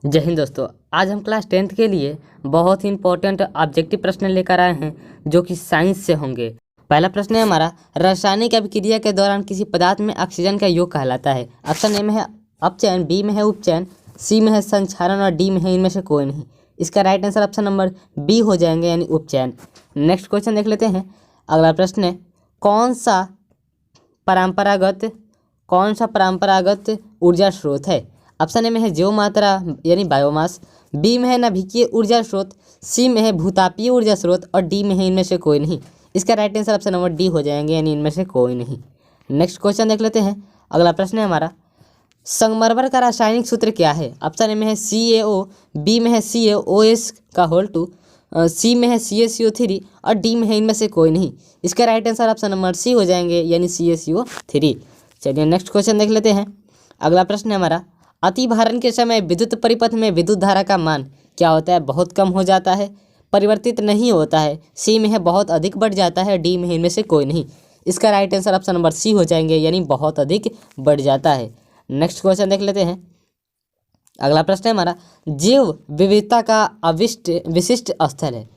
जय हिंद दोस्तों। आज हम क्लास 10th के लिए बहुत ही इंपॉर्टेंट ऑब्जेक्टिव प्रश्न लेकर आए हैं जो कि साइंस से होंगे। पहला प्रश्न है हमारा, रासायनिक अभिक्रिया के दौरान किसी पदार्थ में ऑक्सीजन का योग कहलाता है। ऑप्शन ए में है अपचयन, बी में है उपचयन, सी में है संक्षारण और डी में है इनमें से कोई नहीं। इसका right answer option number B हो जाएंगे, यानी उपचयन। नेक्स्ट क्वेश्चन देख लेते हैं। अगला प्रश्न है, कौन सा परंपरागत ऊर्जा स्रोत है। ऑप्शन ए में है जैव मात्रा यानी बायोमास, बी में है नाभिकीय ऊर्जा स्रोत, सी में है भूतापीय ऊर्जा स्रोत और डी में है इनमें से कोई नहीं। इसका right answer option number D हो जाएंगे, यानी इनमें से कोई नहीं। नेक्स्ट क्वेश्चन देख लेते हैं। अगला प्रश्न है हमारा, संगमरमर का रासायनिक सूत्र क्या है। ऑप्शन ए में है CaO, बी में है CaOS का होल 2, सी में है CaCO3 और डी में है इनमें से कोई नहीं। इसका right answer option number C हो जाएंगे, यानी CaCO3। चलिए नेक्स्ट क्वेश्चन देख लेते हैं। अगला प्रश्न है हमारा, अतिभारण के समय विद्युत परिपथ में विद्युत धारा का मान क्या होता है। बहुत कम हो जाता है, परिवर्तित नहीं होता है, सी में है बहुत अधिक बढ़ जाता है, डी में है इनमें से कोई नहीं। इसका right answer option number C हो जाएंगे, यानी बहुत अधिक बढ़ जाता है। नेक्स्ट क्वेश्चन देख लेते हैं। अगला प्रश्न है हमारा, जैव विविधता का विशिष्ट स्थल है।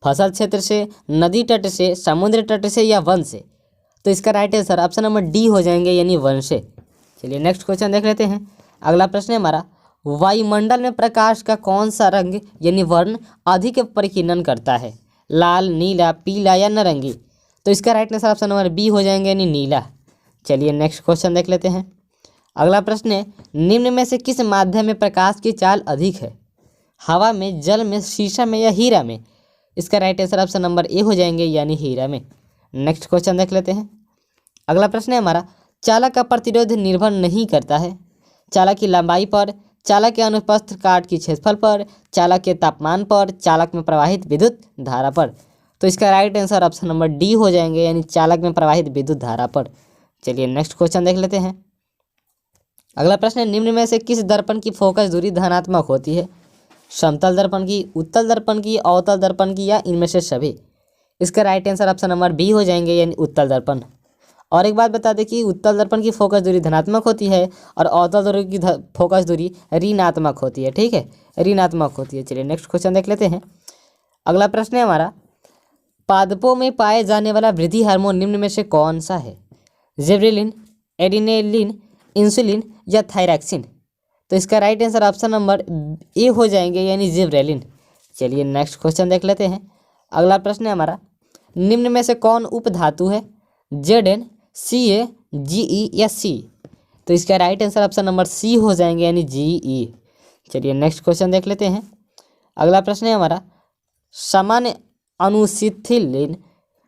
फसल क्षेत्र से, नदी तट से, समुद्र तट से या वन से। तो इसका right answer option number D हो जाएंगे, यानी वन से। चलिए नेक्स्ट क्वेश्चन देख लेते हैं। अगला प्रश्न है हमारा, वायुमंडल में प्रकाश का कौन सा रंग यानी वर्ण अधिक परिकीर्णन करता है। लाल, नीला, पीला या नारंगी। तो इसका right answer option number B हो जाएंगे, यानी नीला। चलिए नेक्स्ट क्वेश्चन देख लेते हैं। अगला प्रश्न है, निम्न में से किस माध्यम में प्रकाश की चाल अधिक है। हवा में, जल में, शीशा में या हीरा में। इसका right answer option number A हो जाएंगे, यानी हीरा में। नेक्स्ट क्वेश्चन देख लेते हैं। अगला प्रश्न है हमारा, चालक का प्रतिरोध निर्भर नहीं करता है। चालक की लंबाई पर, चालक के अनुप्रस्थ काट की क्षेत्रफल पर, चालक के तापमान पर, चालक में प्रवाहित विद्युत धारा पर। तो इसका right answer option number D हो जाएंगे, यानी चालक में प्रवाहित विद्युत धारा पर। चलिए नेक्स्ट क्वेश्चन देख लेते हैं। अगला प्रश्न है, निम्न में से किस दर्पण की फोकस दूरी धनात्मक होती है। समतल दर्पण की, उत्तल दर्पण की, अवतल दर्पण की या इनमें से सभी। इसका right answer option number B हो जाएंगे, यानी उत्तल दर्पण। और एक बात बता दें कि उत्तल दर्पण की फोकस दूरी धनात्मक होती है और अवतल दर्पण की फोकस दूरी ऋणात्मक होती है। ठीक है, ऋणात्मक होती है। चलिए नेक्स्ट क्वेश्चन देख लेते हैं। अगला प्रश्न है हमारा, पादपों में पाए जाने वाला वृद्धि हार्मोन निम्न में से कौन सा है। जिबरेलिन, एडिनेलिन, इंसुलिन या थायरॉक्सिन। तो इसका right answer option number A हो जाएंगे, यानी जिबरेलिन। चलिए नेक्स्ट क्वेश्चन देख लेते हैं। अगला प्रश्न है हमारा, निम्न में से कौन उपधातु है। Zn, Ca, Ge या C। तो इसका right answer option number C हो जाएंगे, यानी Ge। चलिए नेक्स्ट क्वेश्चन देख लेते हैं। अगला प्रश्न है हमारा, सामान्य अनुशिथिलन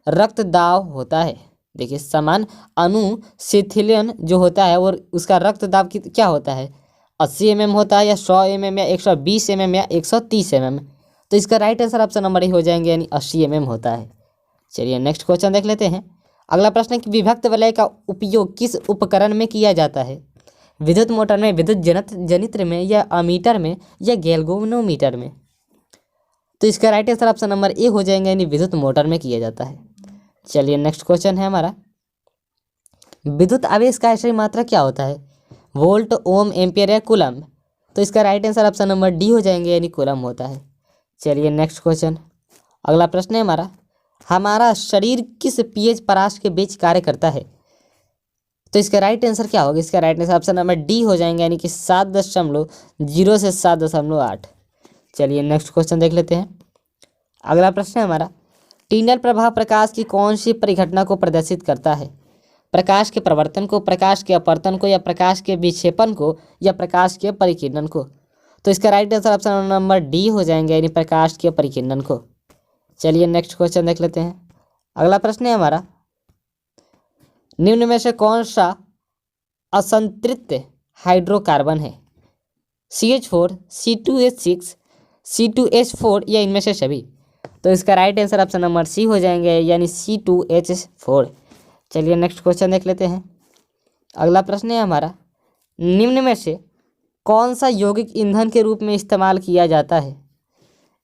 रक्त दाब होता है। देखिए, सामान्य अनुशिथिलन जो होता है वो उसका रक्त दाब क्या होता है। 80 mm होता है या 100 mm या 120 mm या 130 mm। तो इसका right answer option number A हो जाएंगे, यानी 80 mm होता है। चलिए नेक्स्ट क्वेश्चन देख लेते हैं। अगला प्रश्न है कि विभक्त वलय का उपयोग किस उपकरण में किया जाता है। विद्युत मोटर में, विद्युत जनित्र में या अमीटर में या गैल्वेनोमीटर में। तो इसका right answer option number A हो जाएंगे, यानी विद्युत मोटर में किया जाता है। चलिए नेक्स्ट क्वेश्चन है हमारा, विद्युत आवेश का आश्रय मात्रा क्या होता है। वोल्ट, ओम, एम्पियर या कूलम। तो इसका right answer option number D हो जाएंगे, यानी कूलम होता है। चलिए नेक्स्ट क्वेश्चन। अगला प्रश्न है हमारा, हमारा शरीर किस pH परास के बीच कार्य करता है। तो इसका राइट आंसर क्या होगा। इसका right answer option number D हो जाएंगे, यानी कि 7.0 से 7.8। चलिए नेक्स्ट क्वेश्चन देख लेते हैं। अगला प्रश्न है हमारा, टिंडल प्रभाव प्रकाश की कौन सी परिघटना को प्रदर्शित करता है। प्रकाश के प्रवर्तन को, प्रकाश के अपवर्तन को या प्रकाश के विक्षेपण को या प्रकाश के परिकिरणन को। तो इसका right answer option number D हो जाएंगे, यानी प्रकाश के परिकिरणन को। चलिए नेक्स्ट क्वेश्चन देख लेते हैं। अगला प्रश्न है हमारा, निम्न में से कौन सा असंतृप्त हाइड्रोकार्बन है। CH4, C2H6, C2H4 या इनमें से सभी। तो इसका right answer option number C हो जाएंगे, यानी C2H4। चलिए नेक्स्ट क्वेश्चन देख लेते हैं। अगला प्रश्न है हमारा, निम्न में से कौन सा यौगिक ईंधन के रूप में इस्तेमाल किया जाता है।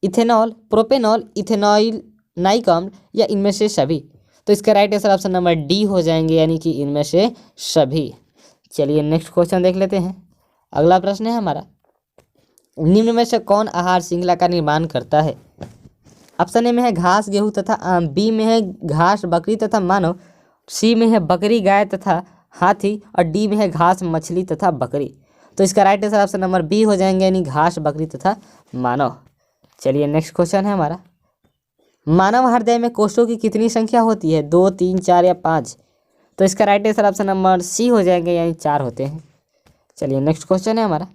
इथेनॉल, प्रोपेनॉल, इथेनॉइल नाइक अम्ल या इनमें से सभी। तो इसका right answer option number D हो जाएंगे, यानी कि इनमें से सभी। चलिए नेक्स्ट क्वेश्चन देख लेते हैं। अगला प्रश्न है हमारा, निम्न में से कौन आहार श्रृंखला का निर्माण करता है? ऑप्शन ए में है घास गेहूं तथा आम, बी में है घास बकरी तथा मानव, सी में है बकरी गाय तथा हाथी और डी में है घास मछली तथा बकरी। तो इसका right answer option number B हो जाएंगे, यानी घास बकरी तथा मानव। चलिए नेक्स्ट क्वेश्चन है हमारा, मानव हृदय में कोषों की कितनी संख्या होती है? 2, 3, 4 या 5? तो इसका right answer option number C हो जाएंगे, यानी 4 होते हैं। चलिए नेक्स्ट क्वेश्चन है हमारा,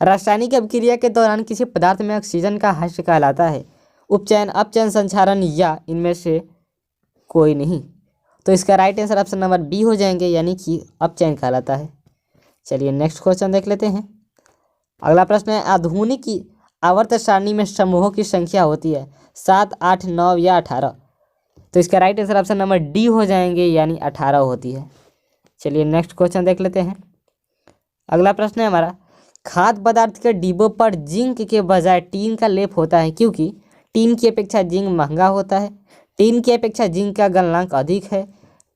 रासायनिक अभिक्रिया के दौरान किसी पदार्थ में ऑक्सीजन का हश्र कहलाता है? उपचयन, अपचयन, संक्षारण या इनमें से कोई नहीं? तो इसका right answer option number B हो जाएंगे, यानी कि अपचयन कहलाता है। चलिए नेक्स्ट क्वेश्चन देख लेते हैं। अगला प्रश्न है, आधुनिक की आवर्त सारणी में समूहों की संख्या होती है 7, 8, 9 या 18? तो इसका right answer option number D हो जाएंगे, यानी 18 होती है। चलिए नेक्स्ट क्वेश्चन देख लेते हैं। अगला प्रश्न है हमारा, खाद्य पदार्थ के डिब्बों पर जिंक के बजाय टीन का लेप होता है क्योंकि टीन की अपेक्षा जिंक महंगा होता है, टीन की अपेक्षा जिंक का गलनांक अधिक है,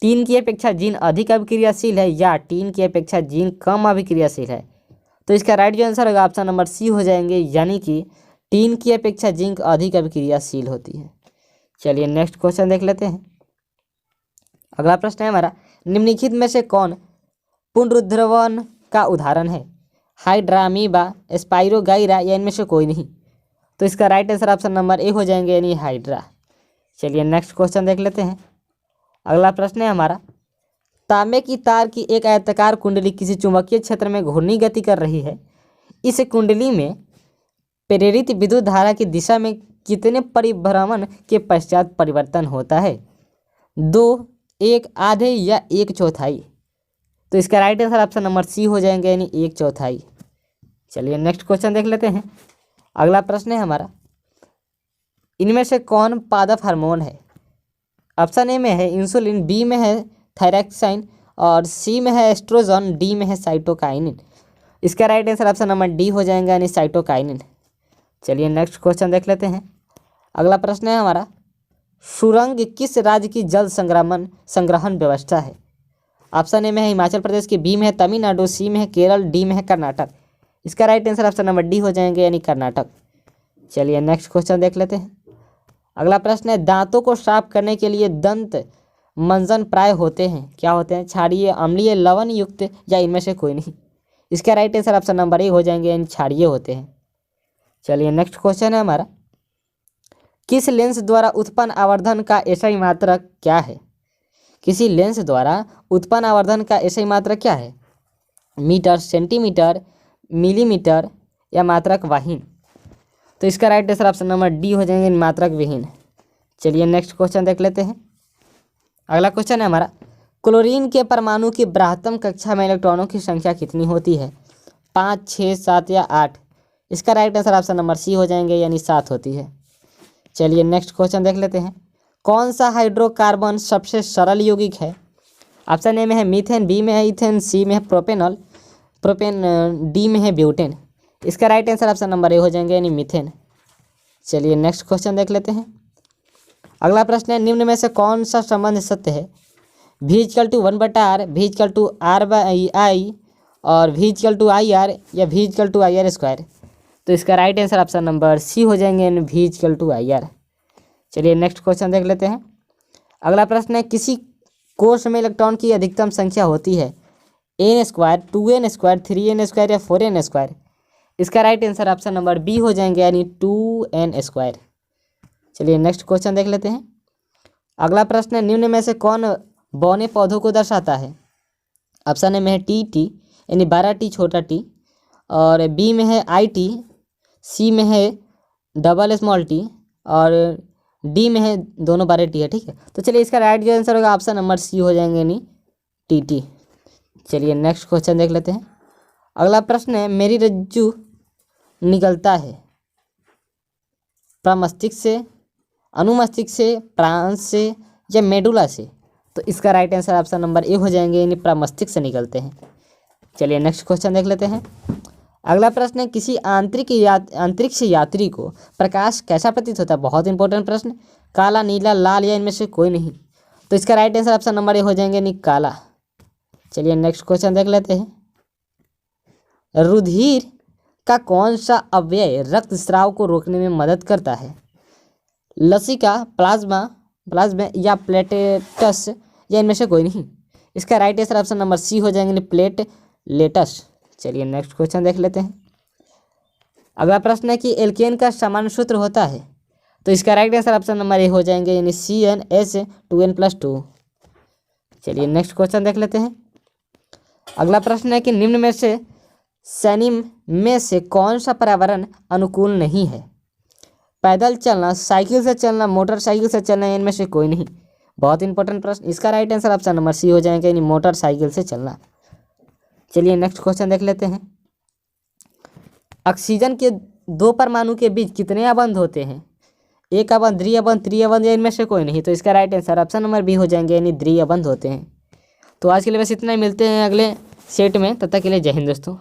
टीन की अपेक्षा जिंक अधिक अभिक्रियाशील है या टीन की अपेक्षा जिंक कम अभिक्रियाशील है? तो इसका राइट जो आंसर होगा ऑप्शन नंबर सी हो जाएंगे, यानी कि टीन की अपेक्षा जिंक अधिक अभिक्रियाशील होती है। चलिए नेक्स्ट क्वेश्चन देख लेते हैं। अगला प्रश्न है हमारा, निम्नलिखित में से कौन पुनरुद्रवन का उदाहरण है? हाइड्रा, अमीबा, स्पाइरोगाइरा या इनमें से कोई नहीं? तो इसका right answer option number A हो जाएंगे, यानी हाइड्रा। चलिए नेक्स्ट क्वेश्चन देख लेते हैं। अगला प्रश्न है हमारा, तांबे की तार की एक आयताकार कुंडली किसी चुंबकीय क्षेत्र में घूर्णी गति कर रही है। इस कुंडली में प्रेरित विद्युत धारा की दिशा में कितने परिभ्रमण के पश्चात परिवर्तन होता है? 2, 1, आधे या 1/4? तो इसका right answer option number C हो जाएंगे, यानी 1/4। चलिए नेक्स्ट क्वेश्चन देख लेते हैं। अगला प्रश्न है हमारा, इनमें से कौन पादप हार्मोन है? ऑप्शन ए में है इंसुलिन, बी में है थायरॉक्साइन और सी में है एस्ट्रोजन, डी में है साइटोकाइनिन। इसका right answer option number D हो जाएगा, यानी साइटोकाइनिन। चलिए नेक्स्ट क्वेश्चन देख लेते हैं। अगला प्रश्न है हमारा, सुरंग किस राज्य की जल संग्रहण व्यवस्था है? ऑप्शन ए में है हिमाचल प्रदेश की, बी में है तमिलनाडु, सी में है केरल, डी में है कर्नाटक। इसका right answer option number D हो जाएंगे, यानी कर्नाटक। चलिए नेक्स्ट क्वेश्चन देख लेते हैं। अगला प्रश्न है, दांतों को साफ करने के लिए दंत मंजन प्राय होते हैं, क्या होते हैं? क्षारीय, अम्लीय, लवण युक्त या इनमें से कोई नहीं? इसका right answer option number A हो जाएंगे, यानी क्षारीय होते हैं। चलिए नेक्स्ट क्वेश्चन है हमारा, किस लेंस द्वारा उत्पन्न आवर्धन का एसआई मात्रक क्या है? किसी लेंस द्वारा उत्पन्न आवर्धन का एसआई मात्रक क्या है? मीटर, सेंटीमीटर, मिलीमीटर या मात्रक वाहीन? तो इसका right answer option number D हो जाएंगे, मात्रक विहीन। चलिए नेक्स्ट क्वेश्चन देख लेते हैं। अगला क्वेश्चन है हमारा, क्लोरीन के परमाणु की बृहत्तम कक्षा में इलेक्ट्रॉनों की संख्या कितनी होती है? 5, 6, 7 या 8? इसका right answer option number C हो जाएंगे, यानी 7 होती है। चलिए नेक्स्ट क्वेश्चन देख लेते हैं। कौन सा हाइड्रोकार्बन सबसे सरल यौगिक है? ऑप्शन ए में है मीथेन, बी में है इथेन, सी में है प्रोपेन, डी में है ब्यूटेन। इसका right answer option number A हो जाएंगे, यानी मीथेन। चलिए नेक्स्ट क्वेश्चन देख लेते हैं। अगला प्रश्न है, निम्न में से कौन सा संबंध सत्य है? v=1/r, v=r/i और v=ir या v=ir²? तो इसका right answer option number C हो जाएंगे, यानी v=ir। चलिए नेक्स्ट क्वेश्चन देख लेते हैं। अगला प्रश्न है, किसी कोष में इलेक्ट्रॉन की अधिकतम संख्या होती है? n², 2n², 3n² या 4n²? इसका right answer option number B हो जाएंगे, यानी 2n²। चलिए नेक्स्ट क्वेश्चन देख लेते हैं। अगला प्रश्न है, निम्न में से कौन बौने पौधों को दर्शाता है? ऑप्शन ए में है टी, यानी 12T छोटा टी, और बी में है IT, सी में है t और डी में है दोनों 12T है, ठीक है। तो चलिए इसका राइट जो आंसर होगा ऑप्शन नंबर सी हो जाएंगे, यानी TT। चलिए नेक्स्ट क्वेश्चन देख लेते हैं। अगला प्रश्न है, मेरी रज्जु निकलता है प्रमस्तिष्क से, अनुमस्तिष्क से, प्रांस से या मेडुला से? तो इसका right answer option number A हो जाएंगे, यानी प्रमस्तिष्क से निकलते हैं। चलिए नेक्स्ट क्वेश्चन देख लेते हैं। अगला प्रश्न है, किसी अंतरिक्ष यात्री को प्रकाश कैसा प्रतीत होता है? बहुत इंपॉर्टेंट प्रश्न। काला, नीला, लाल या इनमें से कोई नहीं? तो इसका right answer option number A हो जाएंगे, यानी काला। चलिए नेक्स्ट क्वेश्चन देख लेते हैं। रुधिर का कौन सा अवयव रक्तस्राव को रोकने में मदद करता है? लसिका, प्लाज्मा या प्लेटेटस या इनमें से कोई नहीं। इसका right answer option number C हो जाएंगे, प्लेटलेटस। चलिए नेक्स्ट क्वेश्चन देख लेते हैं। अगला प्रश्न है कि एल्केन का सामान्य सूत्र होता है, तो इसका right answer option number A हो जाएंगे, यानी CnH2n+2। चलिए नेक्स्ट क्वेश्चन देख लेते हैं। अगला प्रश्न है कि निम्न में से सैनिम में से कौन सा पर्यावरण अनुकूल नहीं है? पैदल चलना, साइकिल से चलना, मोटरसाइकिल से चलना, इनमें से कोई नहीं। बहुत इंपॉर्टेंट प्रश्न। इसका right answer option number C हो जाएगा, यानी मोटरसाइकिल से चलना। चलिए नेक्स्ट क्वेश्चन देख लेते हैं। ऑक्सीजन के दो परमाणु के बीच कितने अबंध होते हैं? एक अबंध, द्विअबंध, त्रिअबंध या इनमें से कोई नहीं। तो इसका right answer option number B हो जाएंगे, यानी द्विअबंध होते हैं। तो आज के लिए बस इतना ही, मिलते हैं अगले सेट में। तब तक के लिए जय हिंद दोस्तों।